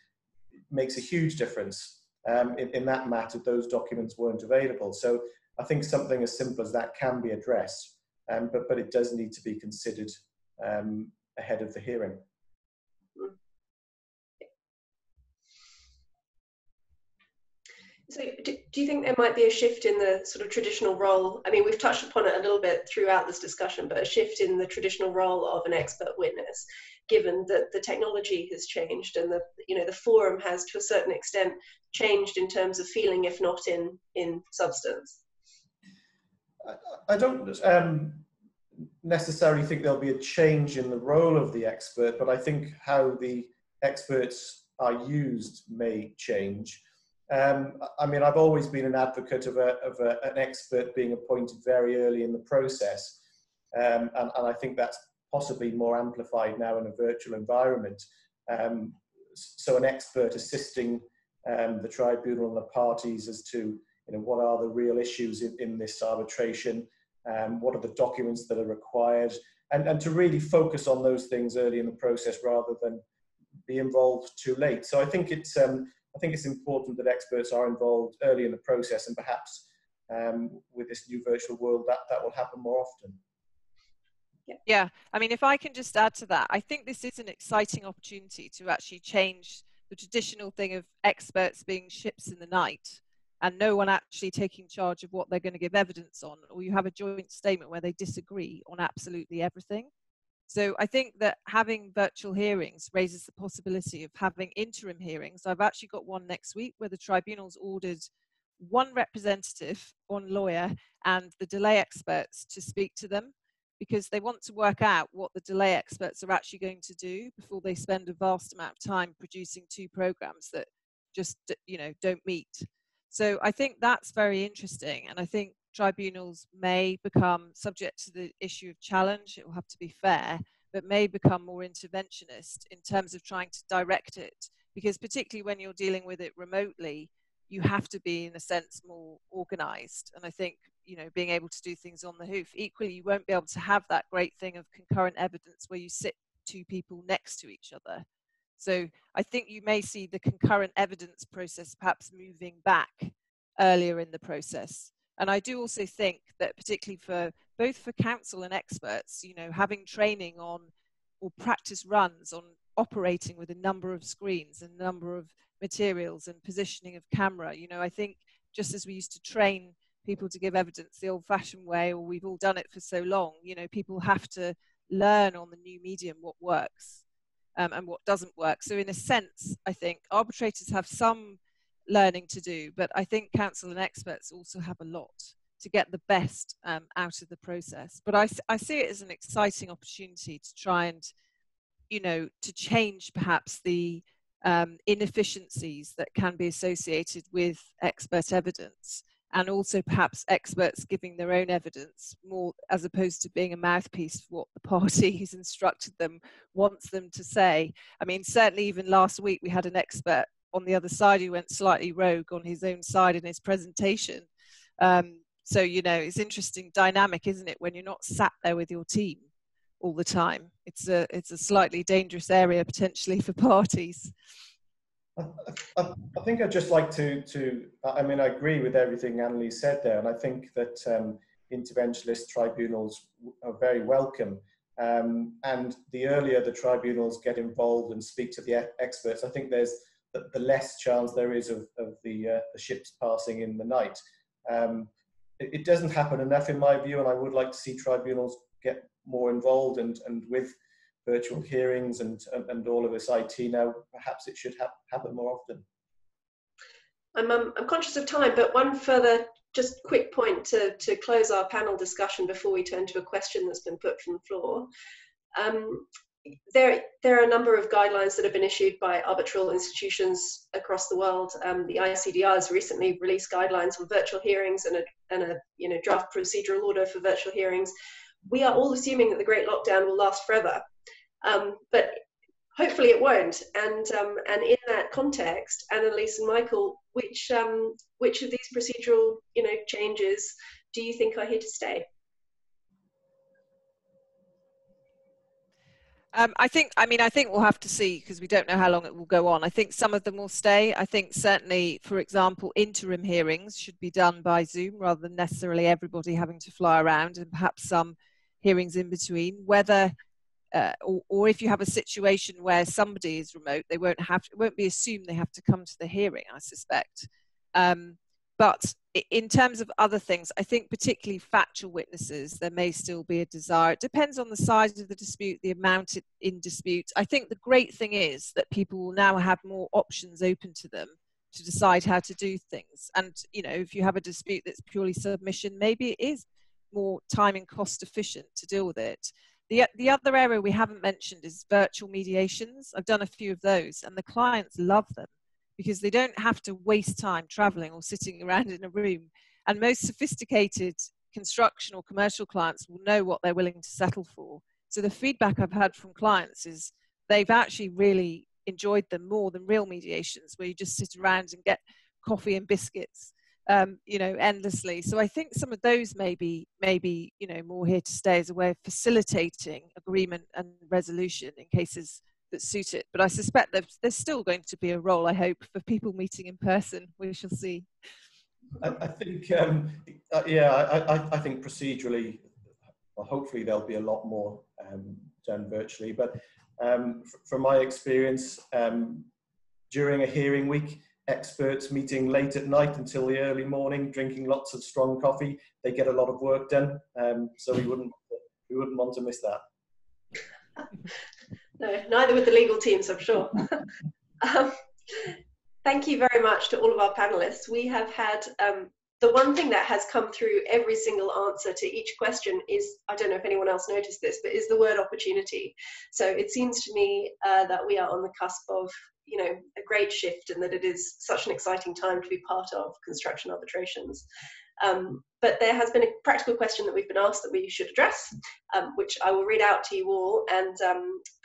makes a huge difference. In that matter, those documents weren't available. So I think something as simple as that can be addressed, but it does need to be considered ahead of the hearing. So do you think there might be a shift in the sort of traditional role? I mean, we've touched upon it a little bit throughout this discussion, but a shift in the traditional role of an expert witness, given that the technology has changed and the forum has to a certain extent changed in terms of feeling, if not in substance? I don't necessarily think there'll be a change in the role of the expert, but I think how the experts are used may change. I mean, I've always been an advocate of an expert being appointed very early in the process, and I think that's possibly more amplified now in a virtual environment. So an expert assisting the tribunal and the parties as to, what are the real issues in this arbitration, what are the documents that are required, and to really focus on those things early in the process rather than be involved too late. So I think it's important that experts are involved early in the process, and perhaps with this new virtual world that will happen more often. Yeah, I mean, if I can just add to that, I think this is an exciting opportunity to actually change the traditional thing of experts being ships in the night and no one actually taking charge of what they're going to give evidence on, or you have a joint statement where they disagree on absolutely everything. So I think that having virtual hearings raises the possibility of having interim hearings. I've actually got one next week where the tribunal's ordered one representative, one lawyer, and the delay experts to speak to them, because they want to work out what the delay experts are actually going to do before they spend a vast amount of time producing two programs that just, don't meet. So I think that's very interesting. And I think tribunals may become subject to the issue of challenge. It will have to be fair, but may become more interventionist in terms of trying to direct it, because particularly when you're dealing with it remotely, you have to be, in a sense, more organized. And I think, being able to do things on the hoof. Equally, you won't be able to have that great thing of concurrent evidence where you sit two people next to each other. So I think you may see the concurrent evidence process perhaps moving back earlier in the process. And I do also think that particularly for both for counsel and experts, having training on or practice runs on operating with a number of screens and number of materials and positioning of camera, I think just as we used to train people to give evidence the old-fashioned way, or we've all done it for so long, people have to learn on the new medium what works and what doesn't work. So in a sense, I think arbitrators have some learning to do, but I think counsel and experts also have a lot to get the best out of the process. But I see it as an exciting opportunity to try and, to change perhaps the inefficiencies that can be associated with expert evidence, and also perhaps experts giving their own evidence more, as opposed to being a mouthpiece for what the party who's instructed them wants them to say. I mean, certainly even last week we had an expert on the other side who went slightly rogue on his own side in his presentation. So, it's interesting dynamic, isn't it, when you're not sat there with your team all the time. It's a slightly dangerous area potentially for parties. I think I'd just like to I mean, I agree with everything Anneliese said there, and I think that interventionist tribunals are very welcome. And the earlier the tribunals get involved and speak to the experts, I think there's the less chance there is of the ships passing in the night. It doesn't happen enough in my view, and I would like to see tribunals get more involved, and with virtual hearings and all of this IT now, perhaps it should happen more often. I'm conscious of time, but one further just quick point to close our panel discussion before we turn to a question that's been put from the floor. There are a number of guidelines that have been issued by arbitral institutions across the world. The ICDR has recently released guidelines on virtual hearings and a draft procedural order for virtual hearings. We are all assuming that the Great Lockdown will last forever, but hopefully it won't. And in that context, Anneliese and Michael, which of these procedural changes do you think are here to stay? I think we'll have to see, because we don't know how long it will go on. I think some of them will stay. I think certainly, for example, interim hearings should be done by Zoom rather than necessarily everybody having to fly around, and perhaps some hearings in between. Whether or if you have a situation where somebody is remote, it won't be assumed they have to come to the hearing, I suspect. But in terms of other things, I think particularly factual witnesses, there may still be a desire. It depends on the size of the dispute, the amount in dispute. I think the great thing is that people will now have more options open to them to decide how to do things. And, if you have a dispute that's purely submission, maybe it is more time and cost efficient to deal with it. The other area we haven't mentioned is virtual mediations. I've done a few of those, and the clients love them because they don't have to waste time traveling or sitting around in a room. And most sophisticated construction or commercial clients will know what they're willing to settle for. So the feedback I've had from clients is they've actually really enjoyed them more than real mediations, where you just sit around and get coffee and biscuits, you know, endlessly. So I think some of those may be, you know, more here to stay as a way of facilitating agreement and resolution in cases that suit it. But I suspect there's still going to be a role, I hope, for people meeting in person. We shall see. I think, yeah, I think procedurally, well, hopefully there'll be a lot more done virtually. But from my experience, during a hearing week, experts meeting late at night until the early morning, drinking lots of strong coffee, they get a lot of work done. So we wouldn't want to miss that. No, neither would the legal teams, I'm sure. Thank you very much to all of our panelists. We have had, the one thing that has come through every single answer to each question is, I don't know if anyone else noticed this, but is the word opportunity. So it seems to me that we are on the cusp of, you know, a great shift, and that it is such an exciting time to be part of construction arbitrations. But there has been a practical question that we've been asked that we should address, which I will read out to you all, and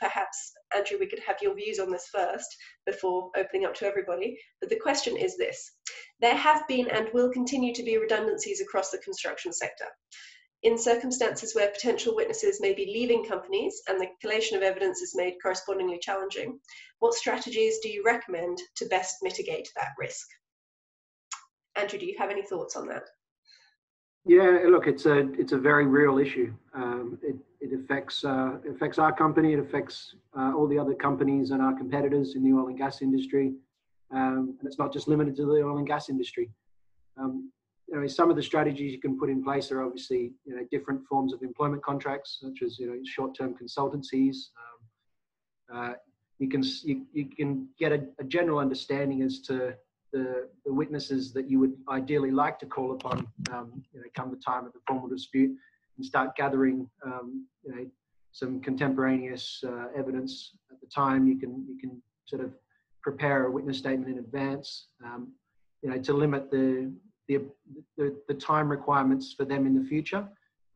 perhaps, Andrew, we could have your views on this first before opening up to everybody. But the question is this: there have been and will continue to be redundancies across the construction sector. In circumstances where potential witnesses may be leaving companies and the collation of evidence is made correspondingly challenging, what strategies do you recommend to best mitigate that risk? Andrew, do you have any thoughts on that? Yeah, look, it's a very real issue. It affects our company. It affects all the other companies and our competitors in the oil and gas industry, and it's not just limited to the oil and gas industry. You know, some of the strategies you can put in place are obviously, you know, different forms of employment contracts, such as, you know, short-term consultancies. You can get a general understanding as to the witnesses that you would ideally like to call upon, you know, come the time of the formal dispute, and start gathering, you know, some contemporaneous evidence at the time. You can sort of prepare a witness statement in advance, you know, to limit the time requirements for them in the future.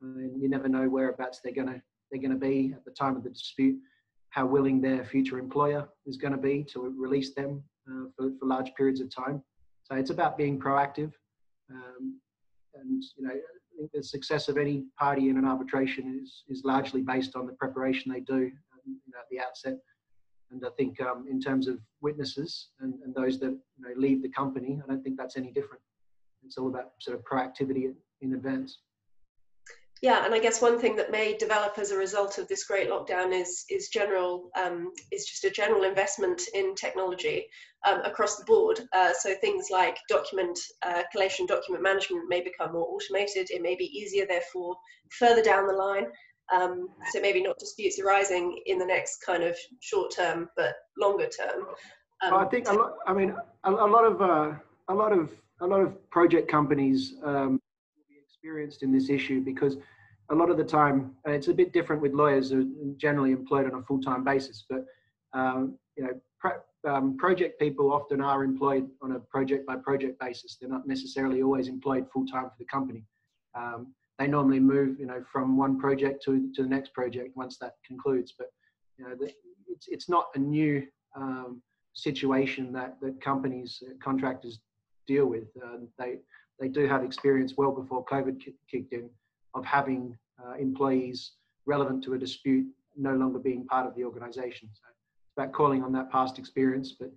You never know whereabouts they're going to be at the time of the dispute, how willing their future employer is going to be to release them for large periods of time. So it's about being proactive, and you know, I think the success of any party in an arbitration is largely based on the preparation they do, you know, at the outset. And I think in terms of witnesses and those that, you know, leave the company, I don't think that's any different. It's all about sort of proactivity in advance. Yeah, and I guess one thing that may develop as a result of this great lockdown is just a general investment in technology across the board. So things like document collation, document management may become more automated. It may be easier, therefore, further down the line. So maybe not disputes arising in the next kind of short term, but longer term. I think a lot of project companies will be experienced in this issue, because a lot of the time, it's a bit different with lawyers who are generally employed on a full-time basis, but you know, project people often are employed on a project-by-project basis. They're not necessarily always employed full-time for the company. They normally move, you know, from one project to the next project once that concludes. But you know, it's not a new situation that companies, contractors deal with. They do have experience well before COVID kicked in of having employees relevant to a dispute no longer being part of the organisation. So it's about calling on that past experience, but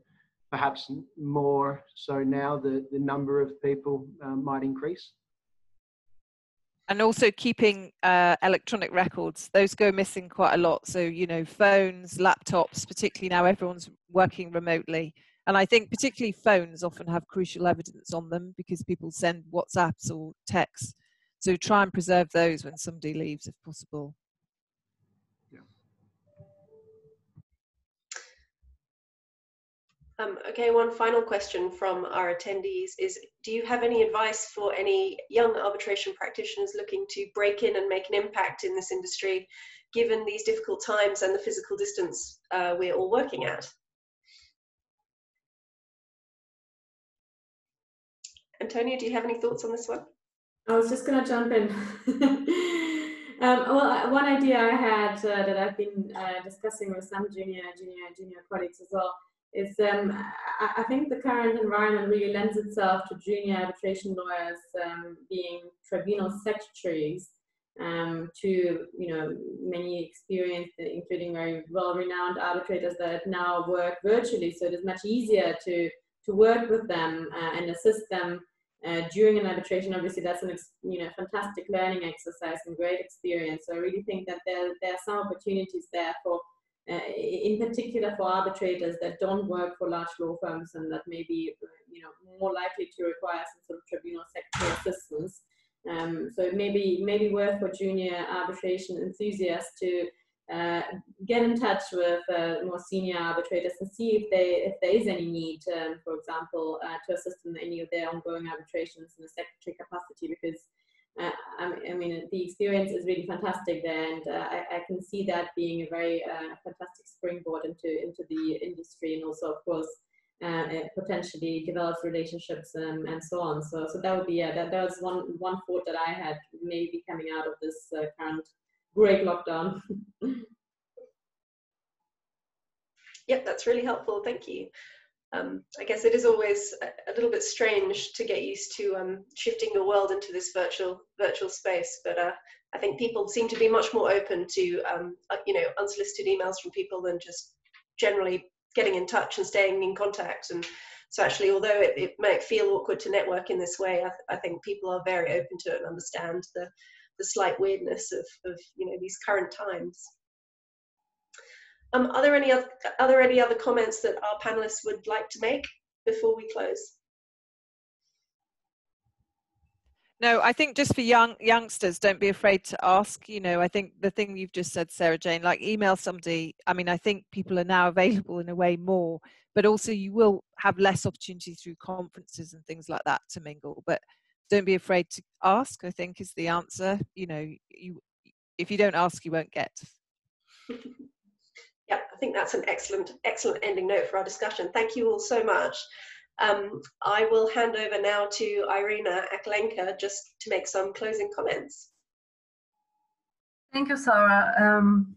perhaps more so now the number of people might increase. And also keeping electronic records, those go missing quite a lot. So, you know, phones, laptops, particularly now everyone's working remotely. And I think particularly phones often have crucial evidence on them because people send WhatsApps or texts. So try and preserve those when somebody leaves if possible. Okay, one final question from our attendees is, do you have any advice for any young arbitration practitioners looking to break in and make an impact in this industry, given these difficult times and the physical distance we're all working at? Antonia, do you have any thoughts on this one? I was just going to jump in. Well, one idea I had that I've been discussing with some junior colleagues as well is I think the current environment really lends itself to junior arbitration lawyers being tribunal secretaries to many experienced, including very well-renowned arbitrators that now work virtually. So it is much easier to work with them and assist them during an arbitration. Obviously, that's an fantastic learning exercise and great experience. So I really think that there are some opportunities there for, in particular, for arbitrators that don't work for large law firms and that may be more likely to require some sort of tribunal secretary assistance. So it may be worth for junior arbitration enthusiasts to get in touch with more senior arbitrators and see if there is any need, for example, to assist in any of their ongoing arbitrations in a secretary capacity, because I mean the experience is really fantastic there, and I can see that being a very fantastic springboard into the industry, and also of course it potentially develops relationships and so on. So that would be that was one thought that I had maybe coming out of this current great lockdown. Yep, that's really helpful. Thank you. I guess it is always a little bit strange to get used to shifting the world into this virtual space, but I think people seem to be much more open to unsolicited emails from people than just generally getting in touch and staying in contact. And so actually, although it might feel awkward to network in this way, I think people are very open to it and understand the slight weirdness of these current times. Are there any other comments that our panelists would like to make before we close? No, I think just for youngsters, don't be afraid to ask. I think the thing you've just said, Sarah Jane, like email somebody. I mean, I think people are now available in a way more, but also you will have less opportunity through conferences and things like that to mingle. But don't be afraid to ask, I think, is the answer. If you don't ask, you won't get. Yeah, I think that's an excellent ending note for our discussion. Thank you all so much. I will hand over now to Irina Aklenka just to make some closing comments. Thank you, Sarah.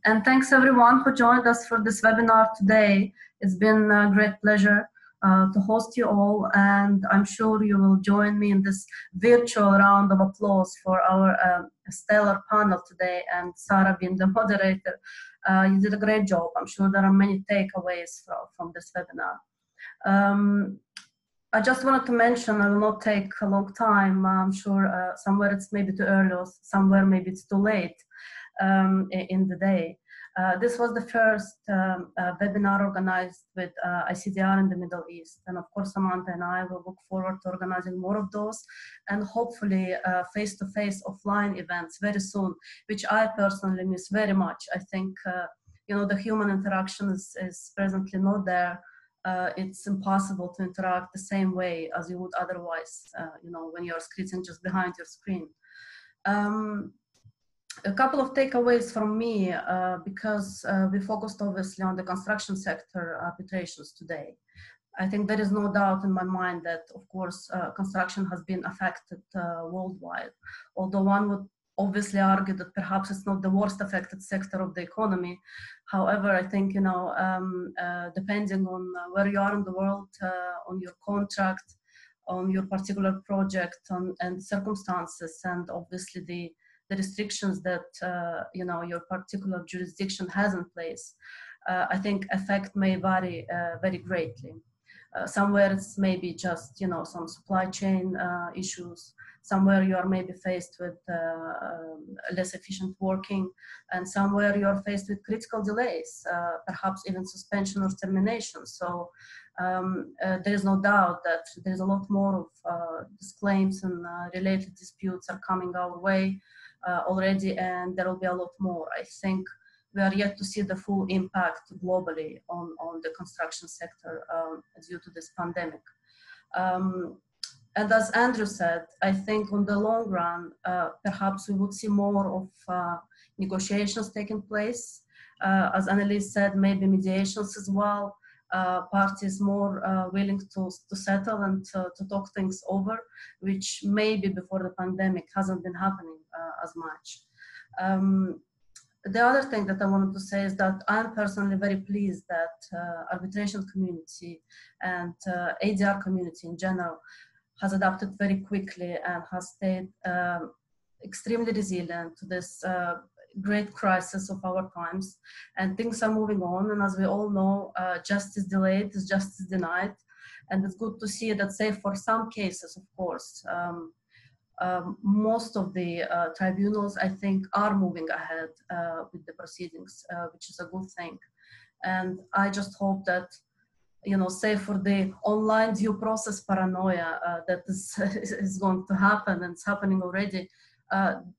And thanks everyone who joined us for this webinar today. It's been a great pleasure to host you all, and I'm sure you will join me in this virtual round of applause for our stellar panel today, and Sarah being the moderator. You did a great job. I'm sure there are many takeaways from this webinar. I just wanted to mention, I will not take a long time. I'm sure somewhere it's maybe too early, or somewhere maybe it's too late in the day. This was the first webinar organized with ICDR in the Middle East. And of course, Samantha and I will look forward to organizing more of those, and hopefully face-to-face offline events very soon, which I personally miss very much. I think, the human interaction is presently not there. It's impossible to interact the same way as you would otherwise, when you're sitting just behind your screen. A couple of takeaways from me, because we focused obviously on the construction sector arbitrations today. I think there is no doubt in my mind that, of course, construction has been affected worldwide, although one would obviously argue that perhaps it's not the worst affected sector of the economy. However, I think, depending on where you are in the world, on your contract, on your particular project, and circumstances, and obviously the restrictions that your particular jurisdiction has in place, I think effect may vary very greatly. Somewhere it's maybe just some supply chain issues. Somewhere you are maybe faced with less efficient working, and somewhere you are faced with critical delays, perhaps even suspension or termination. So there is no doubt that there is a lot more of these claims and related disputes are coming our way already, and there will be a lot more. I think we are yet to see the full impact globally on the construction sector due to this pandemic. And as Andrew said, I think on the long run, perhaps we would see more of negotiations taking place. As Anneliese said, maybe mediations as well. Parties more willing to settle and to talk things over, which maybe before the pandemic hasn't been happening as much. The other thing that I wanted to say is that I'm personally very pleased that arbitration community and ADR community in general has adapted very quickly and has stayed extremely resilient to this great crisis of our times, and things are moving on. And as we all know, justice delayed is justice denied, and it's good to see that, say, for some cases, of course, most of the tribunals, I think, are moving ahead with the proceedings, which is a good thing. And I just hope that, you know, say for the online due process paranoia that is going to happen, and it's happening already,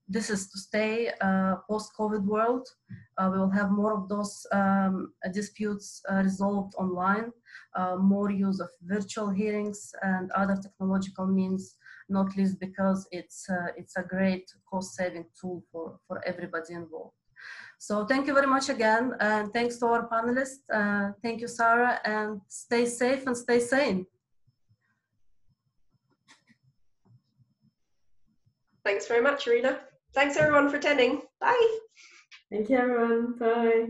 this is to stay post-COVID world. We will have more of those disputes resolved online, more use of virtual hearings and other technological means, not least because it's a great cost-saving tool for everybody involved. So thank you very much again, and thanks to our panelists. Thank you, Sarah, and stay safe and stay sane. Thanks very much, Irina. Thanks everyone for attending. Bye. Thank you, everyone. Bye.